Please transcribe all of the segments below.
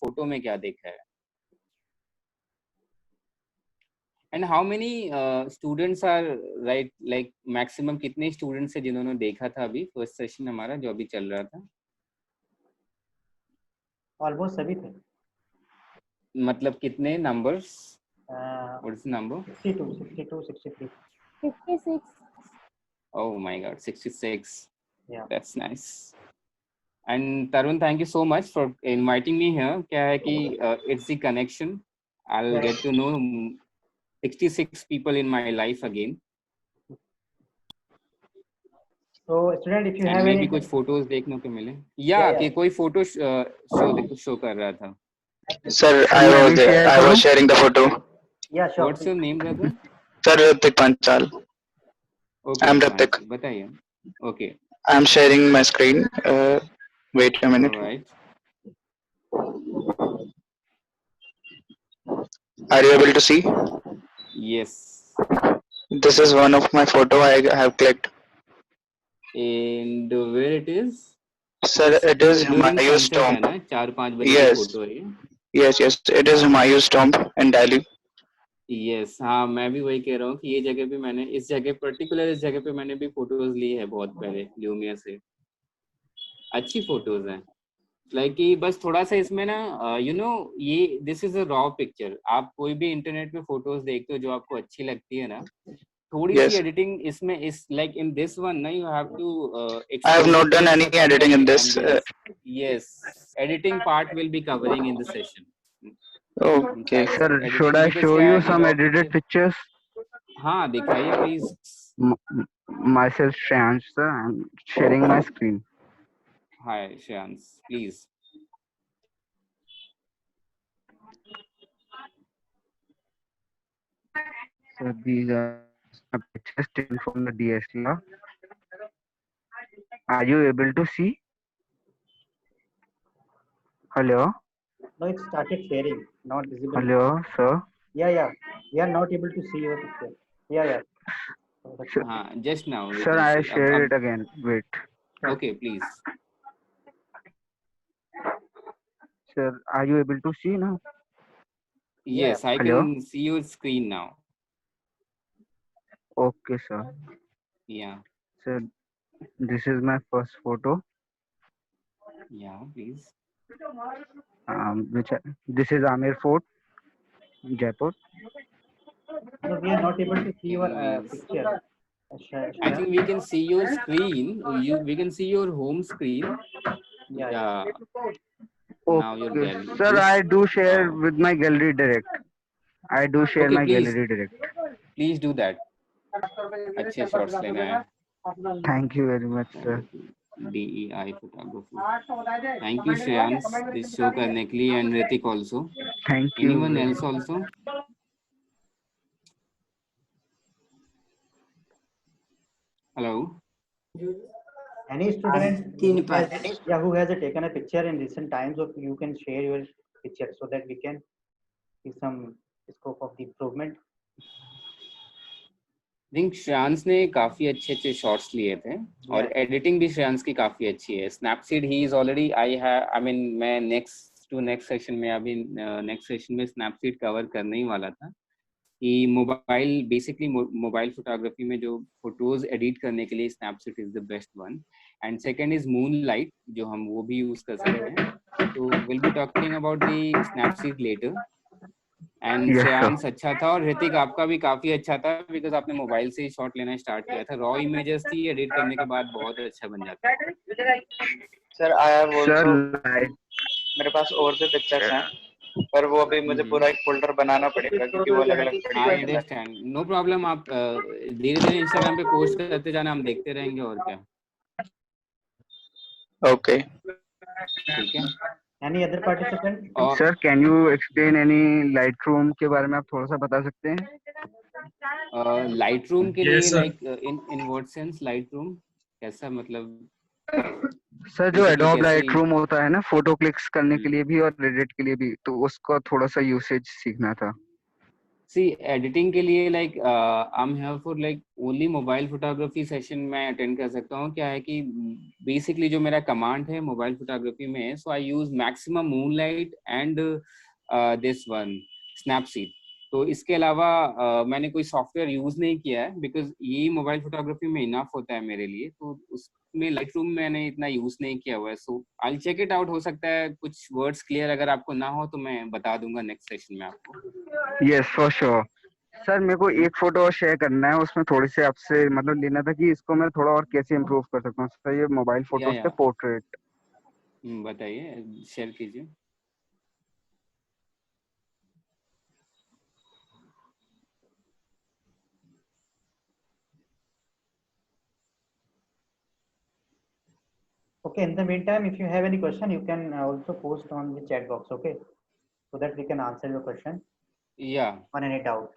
Photo में क्या देखा है। And how many students are right, like maximum कितने स्टूडेंट्स है जिन्होंने देखा था अभी फर्स्ट सेशन हमारा जो अभी चल रहा था? ऑलमोस्ट सभी थे। मतलब कितने numbers? Uh, what is the number? 62, 62, 63. 56. Oh my God, 66. Yeah. That's nice. And Tarun, thank you so much for inviting me here. क्या है कि it's the connection. I'll Yeah. get to know 66 people in my life again. So student, if you And have maybe any, कुछ photos देखने को मिले या कि कोई photo show कर रहा था. Sir, I was there. I was sharing the photo. yeah, sure. What's your name, brother? Sir, Ritik Panchal. Okay, I'm Ritik. बताइए. Okay. I'm sharing my screen. Wait a minute. All right. Are you able to see? Yes. This is one of my photo I have clicked. And where it is? Sir, it is During Humayun's sunset है tomb. ना, 4-5 बजे की Yes. Photo है ये. Yes, yes. It is Humayun's tomb in Delhi. Yes हाँ, मैं भी वही कह रहा हूँ कि ये जगह पे मैंने इस जगह पे मैंने भी फोटोज ली है बहुत पहले ल्यूमिया से. अच्छी फोटोज हैं. लाइक कि बस थोड़ा सा इसमें ना ये this is a raw picture. आप कोई भी इंटरनेट पे फोटोज देखते हो जो आपको अच्छी लगती है ना, थोड़ी सी एडिटिंग इसमें इस लाइक इन दिस वन ना you have to I have not done any editing in this. Yes, editing part will be covering in the session. Okay. Sir, should I show you some edited pictures? हाँ दिखाइए please. Myself Shreyansh sir, I'm sharing my screen. Hi Shreyans, please. So these are pictures taken from the DSLR. Are you able to see? Hello? No, it started sharing, not visible. Hello, sir? Yeah. We are not able to see your picture. Yeah. हाँ, just now. Sir, I shared it again. Wait. Okay, please. Sir, are you able to see now? Yes, I Hello? can see your screen now. Okay, sir. Yeah. Sir, this is my first photo. Yeah, please. This is Amir Fort, Jaipur. No, we are not able to see your picture. I think we can see your screen. We can see your home screen. Yeah. Now your Okay, gallery. sir, I do share with my gallery direct. I do share Okay, my please. gallery direct. Please do that. अच्छे shots लेना है. Thank you very much, sir. DEI photography. Thank you, Shreyans, this show करने के लिए, and Ritik also. Thank you. Anyone else also? Hello. Any student who has taken a picture in recent times, or you can share your picture so that we can see some scope of the improvement. I think Shreyansh ने काफी अच्छे shots लिए थे और editing भी श्रेयांश की काफी अच्छी है. Snapseed he is already I mean मैं नेक्स्ट सेशन में अभी नेक्स्ट सेशन में स्नैपसीड कवर करने ही वाला था कि मोबाइल फोटोग्राफी में जो फोटोज एडिट करने के लिए Snapseed is the best one. And second is Moonlight जो हम वो भी यूज कर सकते हैं. तो will be talking about the Snapseed later. And Shreyansh अच्छा था और ऋतिक आपका भी काफी अच्छा था बिकॉज आपने मोबाइल से ही शॉट लेना स्टार्ट किया था. रॉ इमेजेस थी, एडिट करने के बाद बहुत अच्छा बन जाता है. सर आई हैव आल्सो मेरे पास और भी पिक्चर्स हैं पर वो अभी मुझे पूरा एक फोल्डर बनाना पड़ेगा क्योंकि वो अलग-अलग आई अंडरस्टैंड. No problem. आप धीरे-धीरे इंस्टाग्राम पे पोस्ट करते जाना, हम देखते रहेंगे और क्या. ओके ठीक है. Any other participant? Sir, can you explain any Lightroom के बारे में आप थोड़ा सा बता सकते हैं? Lightroom के लिए like in what sense Lightroom कैसा मतलब? सर जो Adobe Lightroom होता है ना फोटो क्लिक्स करने के लिए भी और एडिट के लिए भी, तो उसका थोड़ा सा यूसेज सीखना था. सी एडिटिंग के लिए like I am here for like only mobile photography session मैं अटेंड कर सकता हूँ। क्या है कि बेसिकली जो मेरा कमांड है मोबाइल फोटोग्राफी में, so I use maximum Moonlight and this one Snapseed. तो इसके अलावा मैंने कोई सॉफ्टवेयर यूज नहीं किया है, बिकॉज ये मोबाइल फोटोग्राफी में इनफ होता है मेरे लिए। तो उसमें लाइटरूम मैंने इतना यूज नहीं किया हुआ है। सो आई चेक इट आउट, हो सकता है कुछ वर्ड्स क्लियर अगर आपको ना हो तो मैं बता दूंगा नेक्स्ट सेशन में आपको। Yes for sure. सर मेरे को एक फोटो और शेयर करना है, उसमें थोड़ी सी आपसे मतलब लेना था कि इसको मैं थोड़ा और कैसे इम्प्रूव कर सकता हूँ। सर ये मोबाइल फोटोज या पे पोर्ट्रेट। बताइए, शेयर कीजिए। Okay, in the meantime, if you have any question, you can also post on the chat box, okay? So that we can answer your question या on any doubt.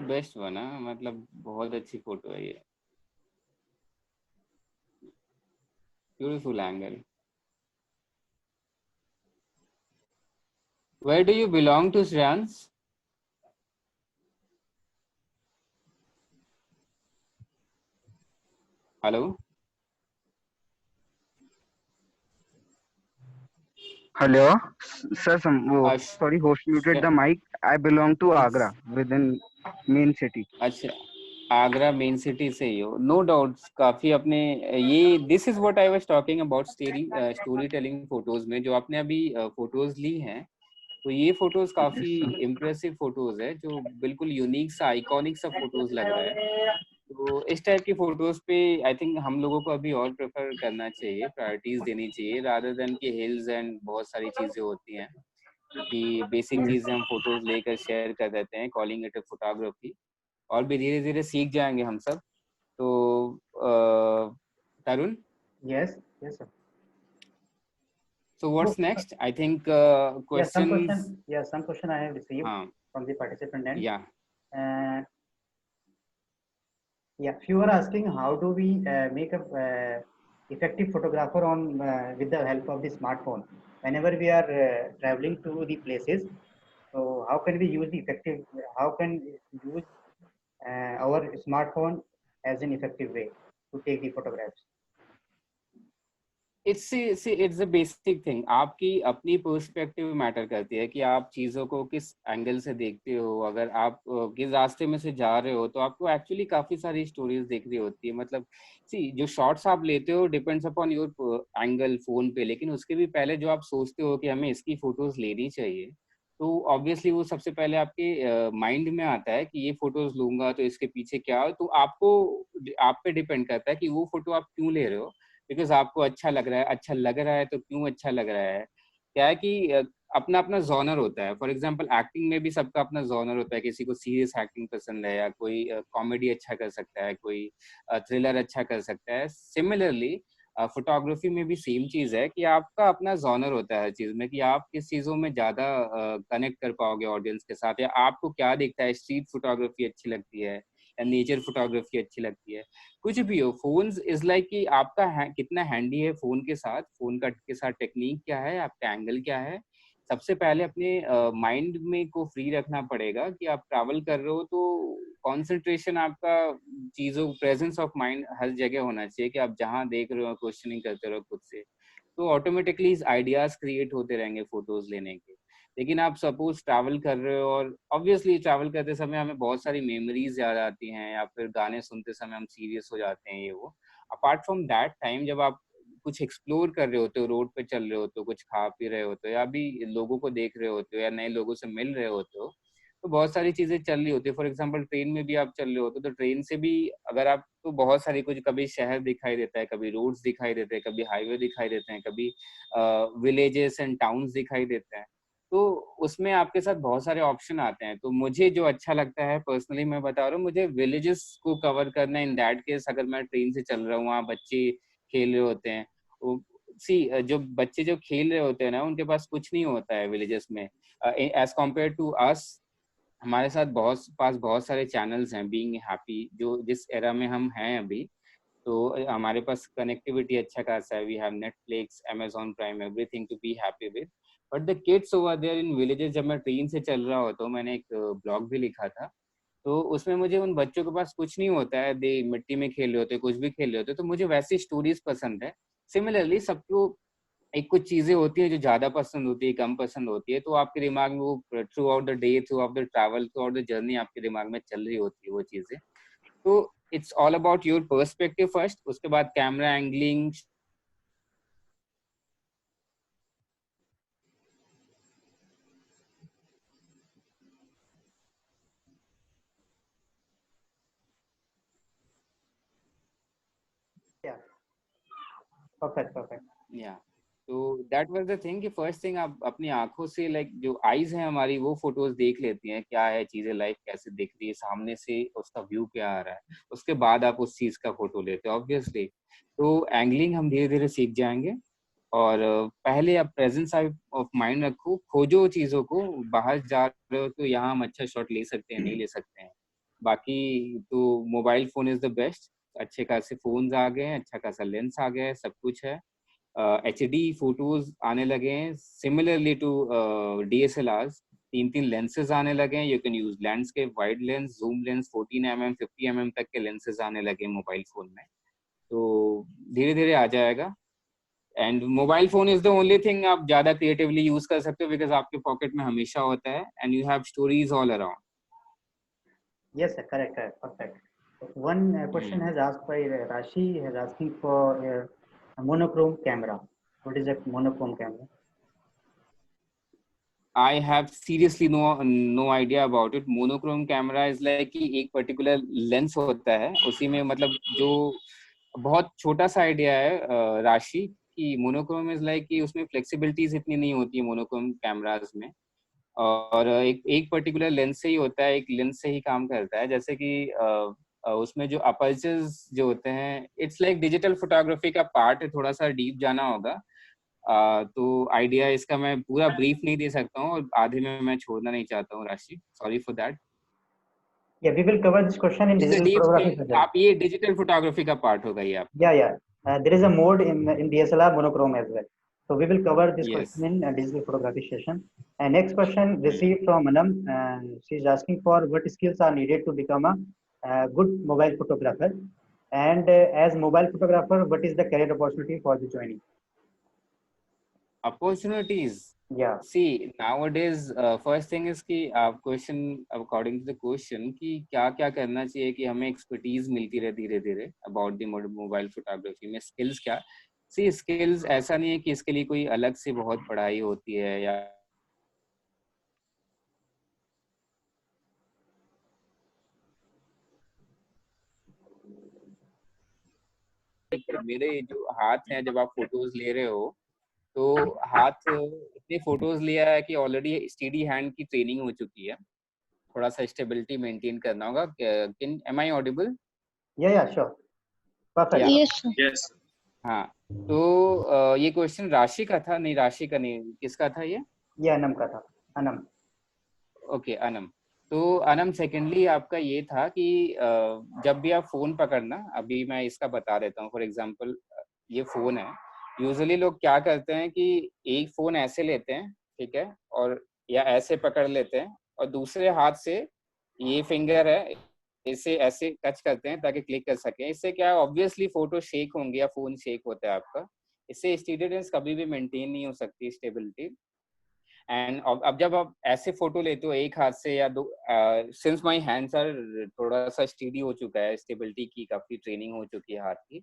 Best बना, मतलब बहुत अच्छी photo है ये, beautiful angle. Where do you belong to Shreyansh? Hello hello sir, वो sorry, host muted the mic. I belong to Agra within main city. अच्छा, Agra main city से ही हो, नो डाउट्स। काफी अपने ये this is what I was talking about story telling photos में जो आपने अभी फोटोज ली हैं। तो ये फोटोज काफी इम्प्रेसिव फोटोज है, जो बिल्कुल यूनिक सा आइकॉनिक सा फोटोज लग रहा है। तो इस टाइप की फोटोज पे आई थिंक हम लोगों को अभी और प्रेफर करना चाहिए, प्रायोरिटीज देनी चाहिए, रादर देन कि हिल्स एंड बहुत सारी चीजें होती हैं कि बेसिक चीजें हम फोटोज लेकर शेयर कर देते हैं, कॉलिंग इट अ फोटोग्राफी। और भी धीरे धीरे सीख जाएंगे हम सब। तो तरुण, Yes, yes, sir. so what's So, next? I think yeah, some questions. question. Yeah, some question I have received हाँ, from the participant end. yeah. Yeah, if you are asking how do we make a effective photographer on with the help of the smartphone whenever we are traveling to the places, so how can we use the effective? How can we use our smartphone as an effective way to take the photographs? It's a basic thing. आपकी अपनी perspective matter करती है कि आप चीजों को किस angle से देखते हो। अगर आप किस रास्ते में से जा रहे हो तो आपको एक्चुअली काफी सारी स्टोरीज देख रही होती है। मतलब सी जो शॉट्स आप लेते हो depends upon your angle phone पे, लेकिन उसके भी पहले जो आप सोचते हो कि हमें इसकी फोटोज लेनी चाहिए, तो ऑब्वियसली वो सबसे पहले आपके माइंड में आता है कि ये फोटोज लूंगा तो इसके पीछे क्या हो। तो आपको आप पे डिपेंड करता है कि वो फोटो आप क्यों ले रहे हो। बिकॉज आपको अच्छा लग रहा है, अच्छा लग रहा है तो क्यों अच्छा लग रहा है। क्या है कि अपना अपना जॉनर होता है। फॉर एग्जांपल एक्टिंग में भी सबका अपना जॉनर होता है। किसी को सीरियस एक्टिंग पसंद है, या कोई कॉमेडी अच्छा कर सकता है, कोई थ्रिलर अच्छा कर सकता है। सिमिलरली फोटोग्राफी में भी सेम चीज है कि आपका अपना जॉनर होता है हर चीज में, कि आप किस चीजों में ज्यादा कनेक्ट कर पाओगे ऑडियंस के साथ, या आपको क्या दिखता है। स्ट्रीट फोटोग्राफी अच्छी लगती है या नेचर फोटोग्राफी अच्छी लगती है, कुछ भी हो। फोन्स इज लाइक कि आपका कितना हैंडी है फोन के साथ, फोन का के साथ टेक्निक क्या है, आपका एंगल क्या है। सबसे पहले अपने माइंड में को फ्री रखना पड़ेगा कि आप ट्रैवल कर रहे हो तो कंसंट्रेशन आपका चीजों, प्रेजेंस ऑफ माइंड हर जगह होना चाहिए कि आप जहां देख रहे हो क्वेश्चनिंग करते रहो खुद से। तो ऑटोमेटिकली आइडियाज क्रिएट होते रहेंगे फोटोज लेने के। लेकिन आप सपोज ट्रैवल कर रहे हो और ऑब्वियसली ट्रैवल करते समय हमें बहुत सारी मेमोरीज याद आती हैं, या फिर गाने सुनते समय हम सीरियस हो जाते हैं, ये वो। अपार्ट फ्रॉम दैट टाइम जब आप कुछ एक्सप्लोर कर रहे होते हो, रोड पे चल रहे होते हो, कुछ खा पी रहे होते हो, या भी लोगों को देख रहे होते हो, या नए लोगों से मिल रहे होते हो, तो बहुत सारी चीजें चल रही होती है। फॉर एग्जाम्पल ट्रेन में भी आप चल रहे होते हो, तो ट्रेन से भी अगर आप तो बहुत सारी कुछ, कभी शहर दिखाई देता है, कभी रोड्स दिखाई देते हैं, कभी हाईवे दिखाई देते हैं, कभी विलेजेस एंड टाउन्स दिखाई देते हैं। तो उसमें आपके साथ बहुत सारे ऑप्शन आते हैं। तो मुझे जो अच्छा लगता है पर्सनली, मैं बता रहा हूँ, मुझे विलेजेस को कवर करना। इन दैट केस अगर मैं ट्रेन से चल रहा हूँ, वहाँ बच्चे खेल रहे होते हैं, सी जो बच्चे जो खेल रहे होते हैं ना, उनके पास कुछ नहीं होता है विलेजेस में एज कम्पेयर टू अस। हमारे साथ बहुत सारे चैनल्स हैं बीइंग हैप्पी, जो जिस एरा में हम हैं अभी। तो हमारे पास कनेक्टिविटी अच्छा खासा है, we have Netflix, Amazon Prime, everything to be happy with. But the kids over there in villages, जब मैं ट्रेन से चल रहा होता हूँ, मैंने एक ब्लॉग भी लिखा था, तो उसमें मुझे उन बच्चों के पास कुछ नहीं होता है, दे मिट्टी में खेल रहे होते, कुछ भी खेल रहे होते, तो मुझे वैसी स्टोरीज पसंद है। सिमिलरली सबको एक कुछ चीजें होती हैं जो ज्यादा पसंद होती है, कम पसंद होती है, तो आपके दिमाग में वो through out the day, through out the travel, through out the journey आपके दिमाग में चल रही होती है वो चीजें। तो it's all about your perspective first, उसके बाद camera angling. Yeah, perfect, perfect. या तो दैट वाज द थिंग कि फर्स्ट थिंग आप अपनी आंखों से, लाइक जो आईज हैं हमारी, वो फोटोज देख लेती हैं क्या है चीजें, लाइफ कैसे दिख रही है सामने से, उसका व्यू क्या आ रहा है, उसके बाद आप उस चीज का फोटो लेते हो ऑब्वियसली। तो एंगलिंग हम धीरे धीरे सीख जाएंगे। और पहले आप प्रेजेंस ऑफ माइंड रखो, खोजो चीजों को। बाहर जा रहे हो तो यहाँ हम अच्छा शॉट ले सकते हैं, नहीं ले सकते हैं, बाकी तो mobile phone is the best. अच्छे खासे फोन्स आ गए हैं, अच्छा खासा लेंस आ गया है, सब कुछ है। HD फोटोज आने लगे हैं, सिमिलरली टू DSLRs। 3 लेंसेज आने लगे हैं, you can use landscape, wide lens, zoom lens, 14 mm 50 mm तक के लेंसेज आने लगे हैं मोबाइल फोन में। तो धीरे धीरे आ जाएगा। And mobile phone is the only thing आप ज्यादा क्रिएटिवली यूज कर सकते हो, बिकॉज आपके पॉकेट में हमेशा होता है, and you have stories all around. Yes, sir, correct, correct, perfect. One question has asked by Rashi, has asking for a monochrome camera. What is a monochrome camera? I have seriously no idea about it. Monochrome camera is like कि एक particular lens होता है उसी में, मतलब जो बहुत छोटा सा आइडिया है राशि कि मोनोक्रोम इज लाइक कि उसमें फ्लेक्सिबिलिटीज इतनी नहीं होती है मोनोक्रोम कैमरास में। और एक पर्टिकुलर लेंस से ही होता है, एक लेंस से ही काम करता है। जैसे कि उसमें जो अपर्चर्स जो होते हैं, इट्स लाइक डिजिटल फोटोग्राफी का पार्ट है, थोड़ा सा डीप जाना होगा। तो आइडिया इसका मैं पूरा ब्रीफ नहीं दे सकता हूँ, और आधे में मैं छोड़ना नहीं चाहता हूँ राशि, sorry for that. Yeah, we will cover this question in it's a digital deep photography thing, further. आप ये डिजिटल फोटोग्राफी का पार्ट होगा ये आप। Yeah, yeah. There is a mode in DSLR monochrome as well. So we will cover this yes. question in digital photography session. And next question received from Anam. She is asking for what skills are needed to become a good mobile photographer. And as mobile photographer, what is the career opportunity for the joining? Opportunities, Yeah. See nowadays first thing is कि आप question, according to the question, कि क्या क्या करना चाहिए कि हमें expertise मिलती रहे धीरे धीरे अबाउट द मोबाइल फोटोग्राफी में। स्किल्स क्या, सी स्किल्स ऐसा नहीं है कि इसके लिए कोई अलग से बहुत पढ़ाई होती है, या मेरे जो हाथ हैं, जब आप फोटोज ले रहे हो तो हाथ इतने फोटोज लिया है कि ऑलरेडी स्टेडी हैंड की ट्रेनिंग हो चुकी है। थोड़ा सा स्टेबिलिटी मेंटेन करना होगा। Can am I audible? Yeah, yeah, sure. Perfect. या Yes, sir. Yes. हाँ। तो ये क्वेश्चन राशि का था, नहीं राशि का नहीं, किसका था ये? Yeah, Anam का था. Anam. ओके अनम। तो अनम, सेकेंडली आपका ये था कि जब भी आप फोन पकड़ना, अभी मैं इसका बता देता हूँ। फॉर एग्जांपल ये फोन है, यूजुअली लोग क्या करते हैं कि एक फोन ऐसे लेते हैं, ठीक है, और या ऐसे पकड़ लेते हैं, और दूसरे हाथ से ये फिंगर है इसे ऐसे टच करते हैं ताकि क्लिक कर सकें। इससे क्या है, ऑब्वियसली फोटो शेक होंगे या फोन शेक होता है आपका। इससे स्टेडिनेस कभी भी मेंटेन नहीं हो सकती, स्टेबिलिटी। एंड अब जब आप ऐसे फोटो लेते हो एक हाथ से या दो, सिंस माय हैंड्स आर थोड़ा सा स्टेडी हो चुका है, स्टेबिलिटी की काफी ट्रेनिंग हो चुकी है हाथ की,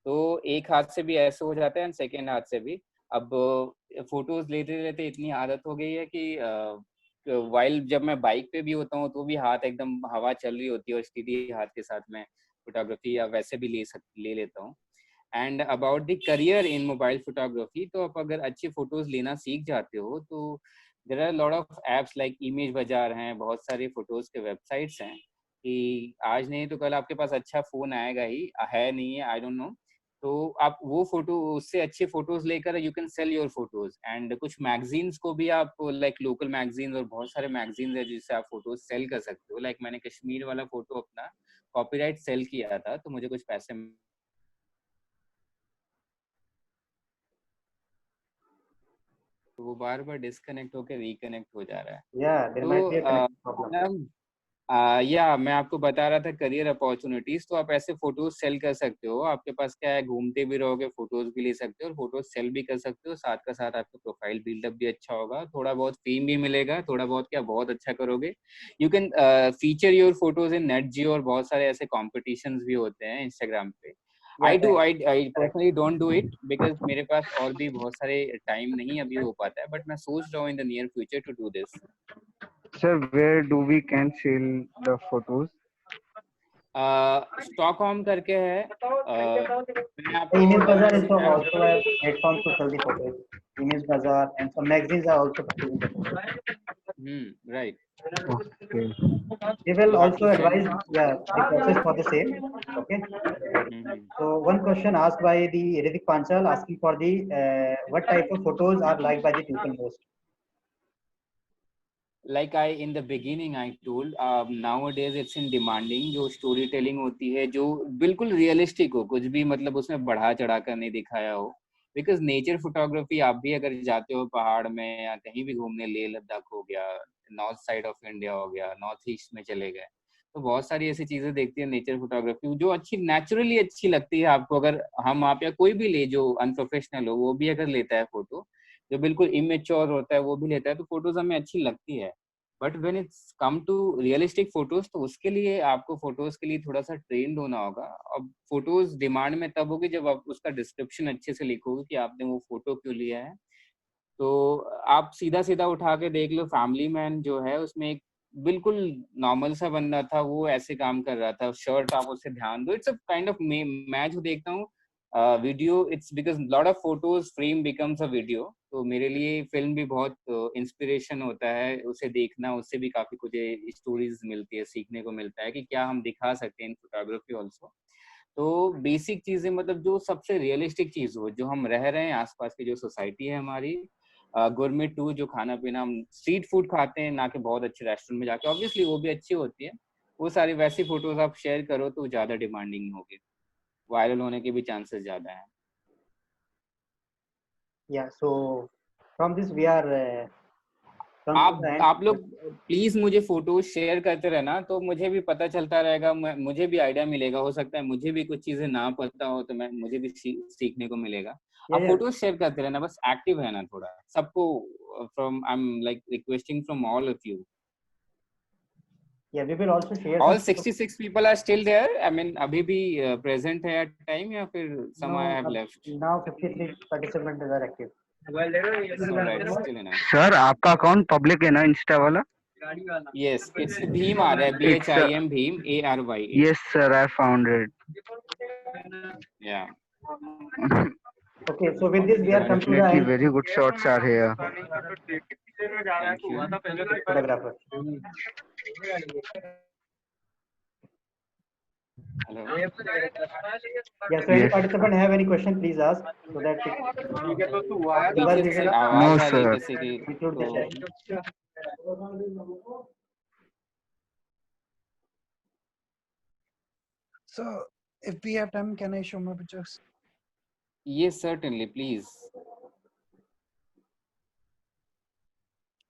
तो एक हाथ से भी ऐसे हो जाता है एंड सेकेंड हाथ से भी। अब फोटोज लेते लेते इतनी आदत हो गई है कि वाइल जब मैं बाइक पे भी होता हूँ तो भी हाथ एकदम हवा चल रही होती है, और स्टेडी हाथ के साथ मैं फोटोग्राफी या वैसे भी ले लेता हूँ। And about the career in mobile photography, तो आप अगर अच्छी फोटोज लेना सीख जाते हो तो there are lot of apps like image Bazaar हैं, बहुत सारी फोटोज के वेबसाइट्स हैं कि आज नहीं तो कल आपके पास अच्छा फोन आएगा ही, है नहीं है आई डोंट नो। तो आप वो फोटो, उससे अच्छे फोटोज लेकर you can sell your photos. And कुछ मैगजीन्स को भी आप, लाइक लोकल मैगजीन्स और बहुत सारे मैगजीन्स है जिससे आप फोटोज सेल कर सकते हो। लाइक मैंने कश्मीर वाला फोटो अपना कॉपीराइट सेल किया था, तो मुझे कुछ पैसे, तो वो बार बार डिस्कनेक्ट होकर रिकनेक्ट हो जा रहा है। Yeah, there might be a connection problem. तो या मैं आपको बता रहा था करियर अपॉर्चुनिटीज, तो आप ऐसे फोटोज सेल कर सकते हो। आपके पास क्या है, घूमते भी रहोगे, फोटोज भी ले सकते हो और फोटोज सेल भी कर सकते हो। साथ का साथ आपका प्रोफाइल बिल्डअप भी अच्छा होगा, थोड़ा बहुत फेम भी मिलेगा, थोड़ा बहुत क्या बहुत अच्छा करोगे। You can feature your photos in Nat Geo और बहुत सारे ऐसे कॉम्पिटिशन्स भी होते हैं इंस्टाग्राम पे। I personally don't do it because मेरे पास और भी बहुत सारे टाइम नहीं अभी हो पाता है, बट मैं सोच रहा हूँ in the near future to do this. Sir, where do we can sell the photos? Stockholm करके है। मैं आपको Image Bazaar is also a platform to sell the photos. Image Bazaar and some magazines are also purchasing the photos. Right. Okay. They will You have also to advise, send. yeah, the process for the same. Okay. So one question asked by the Ritik Panchal asking for the what type of photos are liked by the people most? Like I in the beginning I told, nowadays it's in demanding जो story telling होती है, जो बिल्कुल realistic हो, कुछ भी मतलब उसमें बढ़ा चढ़ा कर नहीं दिखाया हो। बिकॉज नेचर फोटोग्राफी, आप भी अगर जाते हो पहाड़ में या कहीं भी घूमने, लेह लद्दाख हो गया, नॉर्थ साइड ऑफ इंडिया हो गया, नॉर्थ ईस्ट में चले गए, तो बहुत सारी ऐसी चीजें देखती है नेचर फोटोग्राफी जो अच्छी, नेचुरली अच्छी लगती है आपको। अगर हम आप या कोई भी ले जो अनप्रोफेशनल हो, वो भी अगर लेता है फोटो, जो बिल्कुल इमेच्योर होता है वो भी लेता है, तो फोटोज हमें अच्छी लगती है। But when it's come to realistic photos, तो उसके लिए आपको फोटोज के लिए थोड़ा सा ट्रेंड होना होगा। अब फोटोज डिमांड में तब होगी जब आप उसका डिस्क्रिप्शन अच्छे से लिखोगे कि आपने वो फोटो क्यों लिया है। तो आप सीधा सीधा उठा के देख लो, फैमिली मैन जो है उसमें एक बिल्कुल नॉर्मल सा बंदा था, वो ऐसे काम कर रहा था, शर्ट आप उससे ध्यान दो, इट्स अ काइंड ऑफ, मैं जो देखता हूँ video, it's because lot of photos frame becomes a video. तो मेरे लिए फिल्म भी बहुत इंस्पिरेशन होता है, उसे देखना, उससे भी काफी कुछ स्टोरीज मिलती है, सीखने को मिलता है कि क्या हम दिखा सकते हैं इन फोटोग्राफी ऑल्सो। तो बेसिक चीजें, मतलब जो सबसे रियलिस्टिक चीज हो, जो हम रह रहे हैं आसपास की जो सोसाइटी है हमारी, गुरमे टू, जो खाना पीना हम स्ट्रीट फूड खाते हैं ना कि बहुत अच्छे रेस्टोरेंट में जाके, ऑब्वियसली वो भी अच्छी होती है, वो सारी वैसी फोटोज आप शेयर करो तो ज्यादा डिमांडिंग होगी, वायरल होने के भी चांसेस ज्यादा हैं। Yeah. So from this we are come to the end. आप लोग प्लीज मुझे फोटो शेयर करते रहना, तो मुझे भी पता चलता रहेगा, मुझे भी आइडिया मिलेगा। हो सकता है मुझे भी कुछ चीजें ना पता हो, तो मुझे भी सीखने को मिलेगा। आप फोटो शेयर करते रहना, बस एक्टिव है ना थोड़ा सबको। From I am like requesting from all of you. Yeah, we will also share All some 66 people are still there. I mean, अभी भी present है at time, या फिर some I have left? Now 53 participants are active. Alright, still enough. Sir, आपका account public है ना Insta वाला? Yes, it's Bheem आ रहा है, BHIM Bheem ARY. Yes sir, I found it. Yeah. Okay, so with this we are come to the Definitely end. very good shots are here. Thank you. Photographer. Hello. Yeah, so any participant have any question, please ask so that पीछे से आवाज आ रही है किसी की, include the chat. So, if we have time, can I show my pictures? Yes, certainly, please.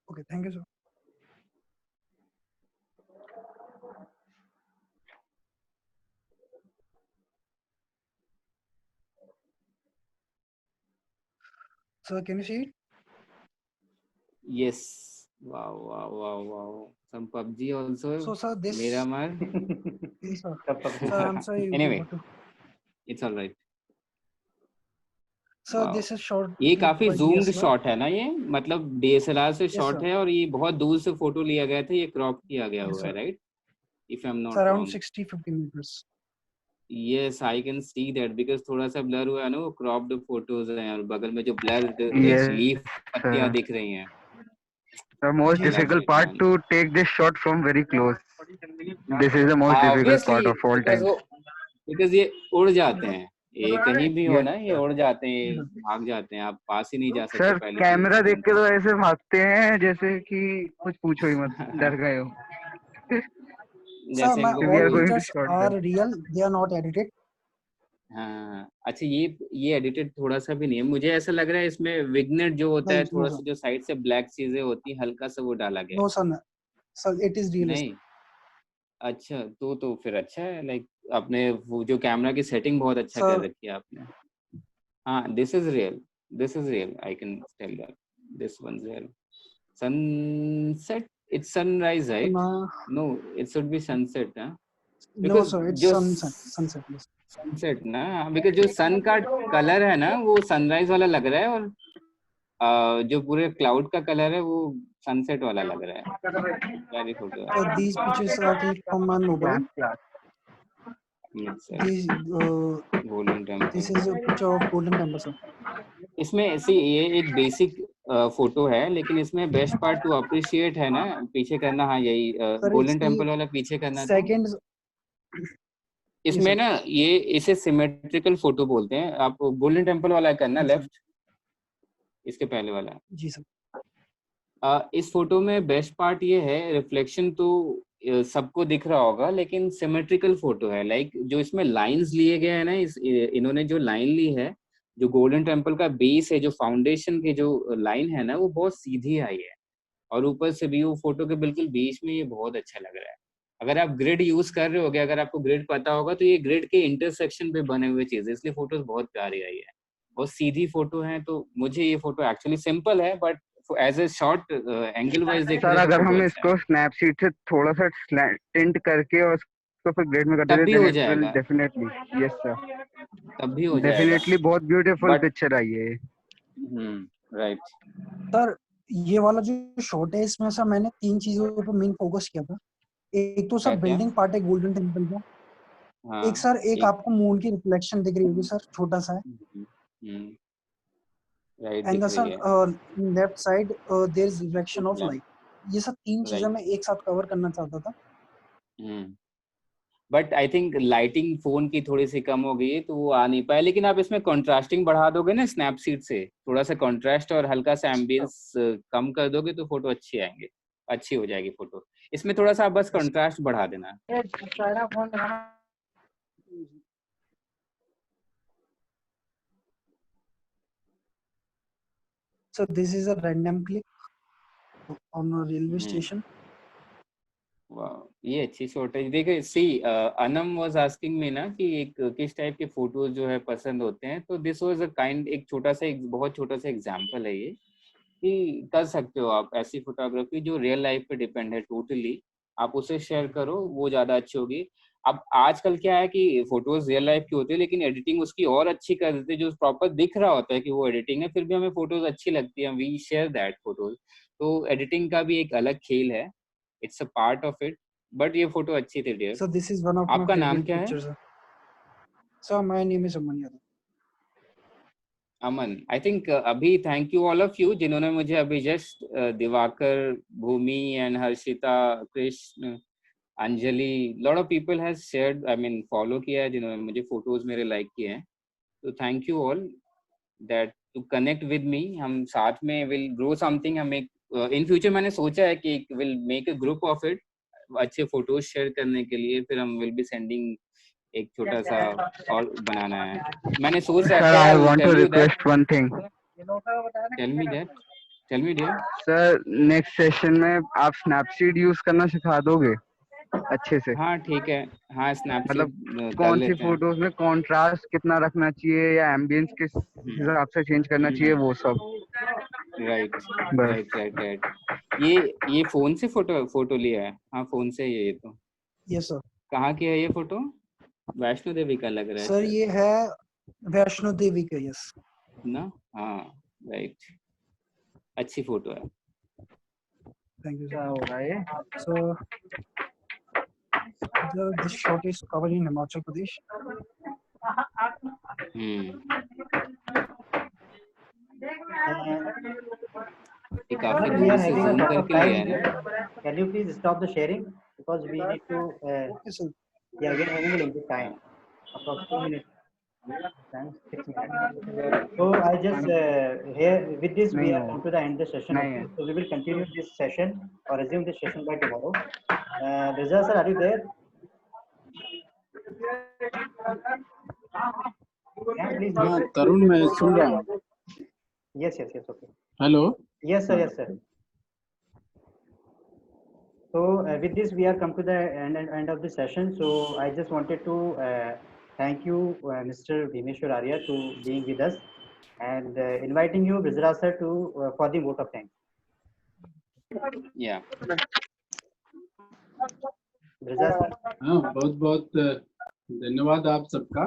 Okay, thank you, sir. So, can you see it? Yes. Wow, wow, wow, wow. Some PUBG also. So, sir, this. Miramar. Yes, sir. Sir, I'm sorry. Anyway, it's all right. So this is short. ये काफी zoomed shot है ना, ये मतलब DSLR से shot है, और ये बहुत दूर से फोटो लिया गया था, ये क्रॉप किया गया हुआ है, right? If I'm not wrong. Around 60-50 meters. Yes, I can see that because थोड़ा सा blur हुआ है ना, वो cropped photos हैं, और बगल में जो blurred leaf पत्तियां दिख रही हैं. The most difficult part to take this shot from very close. This is the most difficult part of all time. Because ये उड़ जाते हैं, ये कहीं भी हो Yes, ना, ये sir. उड़ जाते हैं, भाग जाते हैं, आप पास ही नहीं जा सकते सर पहली चीज कैमरा देख तो। के तो ऐसे भागते हैं जैसे कि कुछ पूछो ही मत, डर गए हो। Sir, जैसे my इनको We all are कोई, going to pictures short are them. real. They are not edited. हाँ अच्छा, ये एडिटेड थोड़ा सा भी नहीं है, मुझे ऐसा लग रहा है इसमें विग्नेट जो होता है, No, थोड़ा sir. सा जो साइड से ब्लैक चीजें होती हैं, हल्का सा वो डाला गया No, है। sir. No. Sir, it is realistic. नहीं, अच्छा तो फिर अच्छा है, लाइक आपने वो जो कैमरा की सेटिंग बहुत अच्छा कर Sir, रखी है आपने। हाँ, this is real, I can tell that this one is real. Sunset, it's sunrise right? no, no, it should be sunset ना, no, बिकॉज sir. It's जो sunset. Sunset. Yes. सनसेट ना, बिकॉज जो sun का colour है ना वो sunrise वाला लग रहा है, और जो पूरे क्लाउड का कलर है वो सनसेट वाला लग रहा है। प्यारी फोटो है। These pictures are clicked from my mobile. Class. These, golden temple, this is a picture of Golden Temple, sir. इसमें सी ये एक बेसिक फोटो है, लेकिन इसमें बेस्ट पार्ट टू अप्रिशिएट है ना, पीछे करना, हाँ यही Sir, it's golden the temple वाला पीछे करना। तो second. Yes, इसमें sir. ना ये इसे सिमेट्रिकल फोटो बोलते हैं। आप गोल्डन टेम्पल वाला करना, Yes, sir. लेफ्ट, इसके पहले वाला। जी sir. इस फोटो में बेस्ट पार्ट ये है, रिफ्लेक्शन तो सबको दिख रहा होगा, लेकिन सिमेट्रिकल फोटो है। लाइक जो इसमें लाइंस लिए गए हैं ना, इन्होंने जो लाइन ली है, जो गोल्डन टेम्पल का बेस है, जो फाउंडेशन के जो लाइन है ना, वो बहुत सीधी आई है, और ऊपर से भी वो फोटो के बिल्कुल बीच में, ये बहुत अच्छा लग रहा है। अगर आप ग्रिड यूज कर रहे होगे, अगर आपको ग्रिड पता होगा, तो ये ग्रिड के इंटरसेक्शन पे बने हुए चीज है, इसलिए फोटोज बहुत प्यारी आई है, बहुत सीधी फोटो है। तो मुझे ये फोटो एक्चुअली सिंपल है, but as a short angle wise sir देखेंगे तो अगर फोटो हम अच्छा है। इसको स्नैपसीड से थोड़ा सा टिंट करके और उसको फिर ग्रेड में कर तब देते, भी देन हो इट विल जाएगा, डेफिनेटली, यस सर, तब भी हो जाएगा, डेफिनेटली बहुत ब्यूटीफुल बट पिक्चर आई है। राइट। सर ये वाला जो शॉट है, इसमें सर मैंने 3 चीजों पर मेन फोकस किया था। एक तो सर क्या क्या? बिल्डिंग पार्ट है गोल्डन टेम्पल का। हाँ, एक सर एक आपको मून की रिफ्लेक्शन दिख रही होगी सर, छोटा सा है। राइट, एंड दिख सर रही है, left side there is reflection of light. ये सब 3 चीजें राइट। मैं एक साथ कवर करना चाहता था। But I think lighting phone की थोड़ी सी कम हो गई है, तो वो आ नहीं पाया। लेकिन आप इसमें कंट्रास्टिंग बढ़ा दोगे ना स्नैपसीड से, थोड़ा सा कंट्रास्ट और हल्का सा एम्बियंस कम कर दोगे, तो फोटो अच्छी आएंगे, अच्छी हो जाएगी फोटो। इसमें थोड़ा सा आप बस कंट्रास्ट बढ़ा देना। So this is a random click on a railway hmm, station. वाह, ये अच्छी शॉट है। देखिए सी, अनम वाज आस्किंग मी ना कि एक किस टाइप के फोटोज जो है पसंद होते हैं, तो दिस वाज अ काइंड, एक छोटा सा, एक बहुत छोटा सा एग्जांपल है ये, कि कर सकते हो आप ऐसी फोटोग्राफी जो रियल लाइफ पे डिपेंड है टोटली, आप उसे शेयर करो, वो ज्यादा अच्छी होगी। अब आजकल क्या है कि फोटोज रियल लाइफ की होती है, लेकिन एडिटिंग उसकी और अच्छी कर देते हैं, जो प्रॉपर दिख रहा होता है कि वो एडिटिंग है, फिर भी हमें फोटोज अच्छी लगती है, वी शेयर दैट फोटोज। तो एडिटिंग का भी एक अलग खेल है, it's a part of it, but ये फोटो अच्छी थी dear. So this is one of my आपका नाम favorite क्या है? pictures. So my name is Aman Yadav. Aman, I think अभी thank you all of you जिन्होंने मुझे अभी just Diwakar, Bhumi and Harshita, Krishna, Anjali, lot of people has shared, I mean follow किया है, जिन्होंने मुझे फोटोज मेरे लाइक किए हैं। तो thank you all that to connect with me, हम साथ में विल ग्रो समथिंग। हम एक इन फ्यूचर मैंने सोचा है कि will make a group of it, अच्छे फोटोज शेयर करने के लिए, फिर हम विल बी सेंडिंग एक छोटा सा और बनाना है। मैंने सोच सर रखा है, I I will want to tell you that, request one thing. Tell me dear. Sir next session में आप स्नैपसीड यूज करना सिखा दोगे अच्छे से? हाँ ठीक है, हाँ मतलब स्नैपसीड कर कौन सी लेते हैं। फोटोज में कॉन्ट्रास्ट कितना रखना चाहिए या एम्बियंस किस हिसाब से चेंज करना चाहिए, वो सब राइट बस। Right right right. ये फोन से फोटो लिया है? हाँ फोन से ही है ये तो। Yes sir. कहाँ की है ये फोटो? वैष्णो देवी का लग रहा है Sir शायद ये है वैष्णो देवी का। Yes. ना, हाँ राइट, अच्छी फोटो है। Thank you क्या sir. हो रहा है? So this shot is covered in Himachal Pradesh. ये काफी We दूर are से having a zoom lot of करके लिया है time. ना। Can you please stop the sharing because we need to. Okay sir. Yeah, we are having a limited time. Approximately 2 minutes. Thanks, 6 minutes. So I just here with this we are come to the end of the session. Okay? So we will continue this session or resume this session by tomorrow. Reza sir, are you there? Yeah, please. हाँ तरुण मैं सुन रहा हूँ. Yes, okay. Hello. Yes sir. So with this we are come to the end of the session. So I just wanted to thank you, Mr. Bhimeshwar Arya, to being with us and inviting you, Brizra sir, to for the vote of thanks. Yeah. Brizra sir. हाँ बहुत बहुत धन्यवाद आप सबका.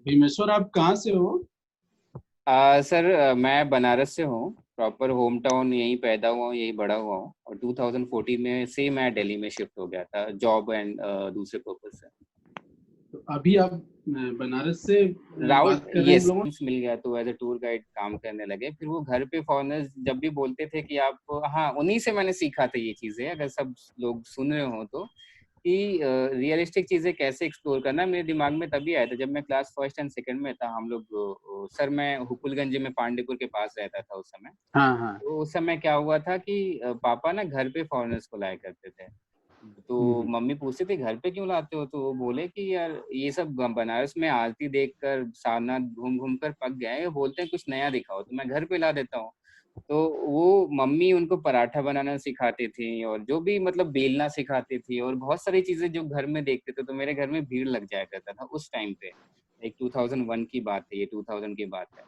भीमेश्वर आप कहाँ से हो? सर मैं बनारस से हूँ. प्रॉपर होम टाउन यहीं पैदा हुआ हूँ, यहीं बड़ा हुआ हूँ और 2014 में से मैं दिल्ली में शिफ्ट हो गया था जॉब एंड दूसरे पर्पस से. तो अभी आप बनारस से राउट यस मिल गया तो एज ए टूर गाइड काम करने लगे. फिर वो घर पे फॉरेनर्स जब भी बोलते थे कि आप, हाँ उन्हीं से मैंने सीखा था ये चीजें. अगर सब लोग सुन रहे हो तो कि रियलिस्टिक चीजें कैसे एक्सप्लोर करना मेरे दिमाग में तभी आया था जब मैं क्लास फर्स्ट एंड सेकंड में था. हम लोग सर मैं हुकुलगंज में पांडेपुर के पास रहता था उस समय. हाँ. तो उस समय क्या हुआ था कि पापा ना घर पे फॉरेनर्स को लाया करते थे. तो मम्मी पूछते थे घर पे क्यों लाते हो, तो वो बोले कि यार ये सब बनारस में आरती देखकर सारनाथ घूम घूम कर पक गए, बोलते हैं कुछ नया दिखाओ, तो मैं घर पे ला देता हूँ. तो वो मम्मी उनको पराठा बनाना सिखाती थी और जो भी मतलब बेलना सिखाती थी और बहुत सारी चीजें जो घर में देखते थे. तो मेरे घर में भीड़ लग जाया करता था उस टाइम पे. एक 2001 की बात है, ये 2000 की बात है.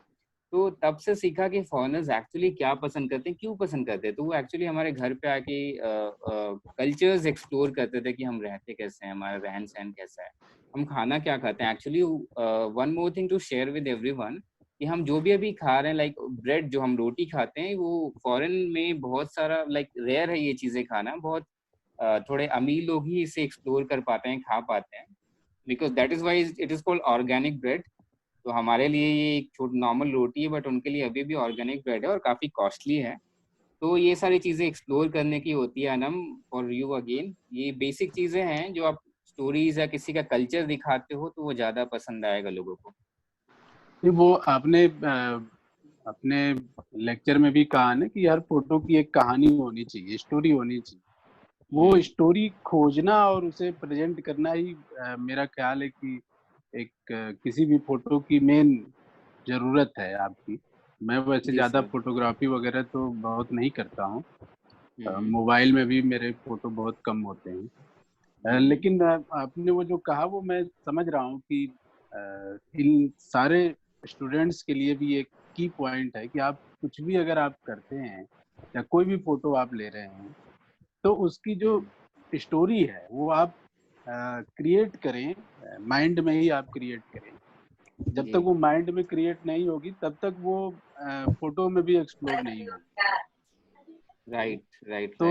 तो तब से सीखा कि फॉरेनर्स एक्चुअली क्या पसंद करते हैं, क्यों पसंद करते हैं. तो वो एक्चुअली हमारे घर पे आके कल्चर्स एक्सप्लोर करते थे कि हम रहते कैसे हैं, हमारा रहन सहन कैसा है, हम खाना क्या खाते हैं. Actually one more thing to share with everyone कि हम जो भी अभी खा रहे हैं लाइक ब्रेड जो हम रोटी खाते हैं, वो फॉरेन में बहुत सारा लाइक रेयर है ये चीजें खाना. बहुत थोड़े अमीर लोग ही इसे एक्सप्लोर कर पाते हैं, खा पाते हैं, because that is why it is called organic bread. तो हमारे लिए ये एक छोटी नॉर्मल रोटी है बट उनके लिए अभी भी ऑर्गेनिक ब्रेड है और काफी कॉस्टली है. तो ये सारी चीजें एक्सप्लोर करने की होती है अनम फॉर यू अगेन. ये बेसिक चीजें हैं जो आप स्टोरीज या किसी का कल्चर दिखाते हो तो वो ज्यादा पसंद आएगा लोगों को. वो आपने अपने लेक्चर में भी कहा ना कि हर फोटो की एक कहानी होनी चाहिए, स्टोरी होनी चाहिए. वो स्टोरी खोजना और उसे प्रेजेंट करना ही मेरा ख्याल है कि एक किसी भी फोटो की मेन जरूरत है आपकी. मैं वैसे ज्यादा फोटोग्राफी वगैरह तो बहुत नहीं करता हूँ. मोबाइल में भी मेरे फोटो बहुत कम होते हैं. लेकिन आपने वो जो कहा वो मैं समझ रहा हूँ कि इन सारे स्टूडेंट्स के लिए भी एक की पॉइंट है कि आप कुछ भी अगर आप करते हैं या कोई भी फोटो आप ले रहे हैं तो उसकी जो स्टोरी है वो आप क्रिएट करें, माइंड में ही आप क्रिएट करें. जब तक वो माइंड में क्रिएट नहीं होगी तब तक वो फोटो में भी एक्सप्लोर नहीं होगी. राइट. तो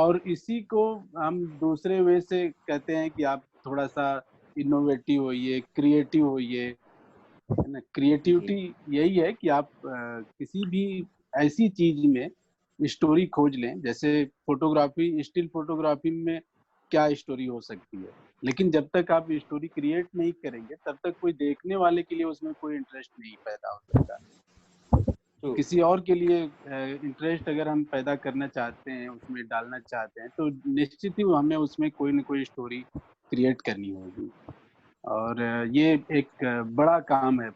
और इसी को हम दूसरे वे से कहते हैं कि आप थोड़ा सा इनोवेटिव होइए, क्रिएटिव होइए, है ना. क्रिएटिविटी यही है कि आप किसी भी ऐसी चीज में स्टोरी खोज लें. जैसे फोटोग्राफी, स्टिल फोटोग्राफी में क्या स्टोरी हो सकती है, लेकिन जब तक आप स्टोरी क्रिएट नहीं करेंगे तब तक कोई देखने वाले के लिए उसमें कोई इंटरेस्ट नहीं पैदा हो सकता. किसी और के लिए इंटरेस्ट अगर हम पैदा करना चाहते हैं, उसमें डालना चाहते हैं, तो निश्चित ही हमें उसमें कोई न कोई स्टोरी क्रिएट करनी होगी. और ये एक बड़ा काम है